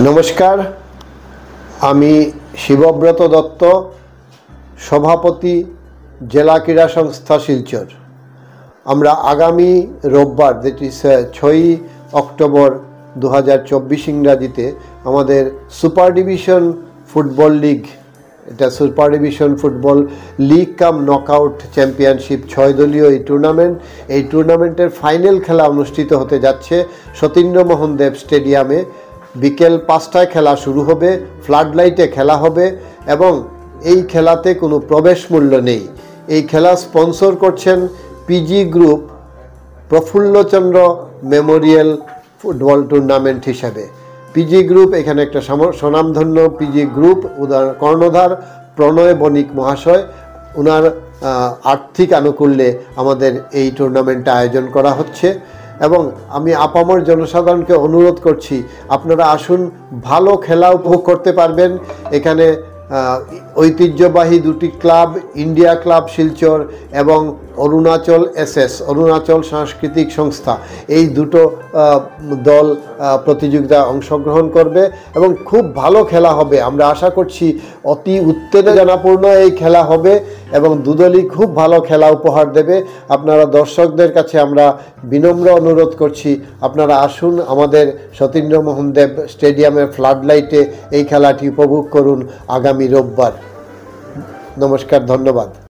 নমস্কার, আমি শিবব্রত দত্ত, সভাপতি, জেলা ক্রীড়া সংস্থা শিলচর। আমরা আগামী রোববার, দ্যাট ইজ 6 অক্টোবর 2024 ইংরাজিতে আমাদের সুপার ডিভিশন ফুটবল লিগ, এটা সুপার ডিভিশন ফুটবল লিগ কাম নকআউট চ্যাম্পিয়নশিপ 6 দলীয় এই টুর্নামেন্টের ফাইনাল খেলা অনুষ্ঠিত হতে যাচ্ছে সতীন্দ্রমোহন দেব স্টেডিয়ামে। বিকেল 5টায় খেলা শুরু হবে, ফ্লাড লাইটে খেলা হবে এবং এই খেলাতে কোনো প্রবেশ মূল্য নেই। এই খেলা স্পন্সর করছেন PG group, Prafullachandra memorial football tournament হিসাবে। পিজি গ্রুপ এখানে একটা স্বনামধন্য পিজি গ্রুপ, কর্ণধার প্রণয় বণিক মহাশয়, ওনার আর্থিক আনুকূল্যে আমাদের এই টুর্নামেন্টটা আয়োজন করা হচ্ছে। এবং আমি আপামর জনসাধারণকে অনুরোধ করছি, আপনারা আসুন, ভালো খেলা উপভোগ করতে পারবেন। এখানে ঐতিহ্যবাহী দুটি ক্লাব, ইন্ডিয়া ক্লাব শিলচর এবং অরুণাচল অরুণাচল সাংস্কৃতিক সংস্থা, এই দুটো দল প্রতিযোগিতায় অংশগ্রহণ করবে এবং খুব ভালো খেলা হবে। আমরা আশা করছি অতি উত্তেজনাপূর্ণ এই খেলা হবে এবং দুদলই খুব ভালো খেলা উপহার দেবে। আপনারা দর্শকদের কাছে আমরা বিনম্র অনুরোধ করছি, আপনারা আসুন, আমাদের সতীন্দ্রমোহন দেব স্টেডিয়ামের ফ্লাড লাইটে এই খেলাটি উপভোগ করুন আগামী রোববার। নমস্কার, ধন্যবাদ।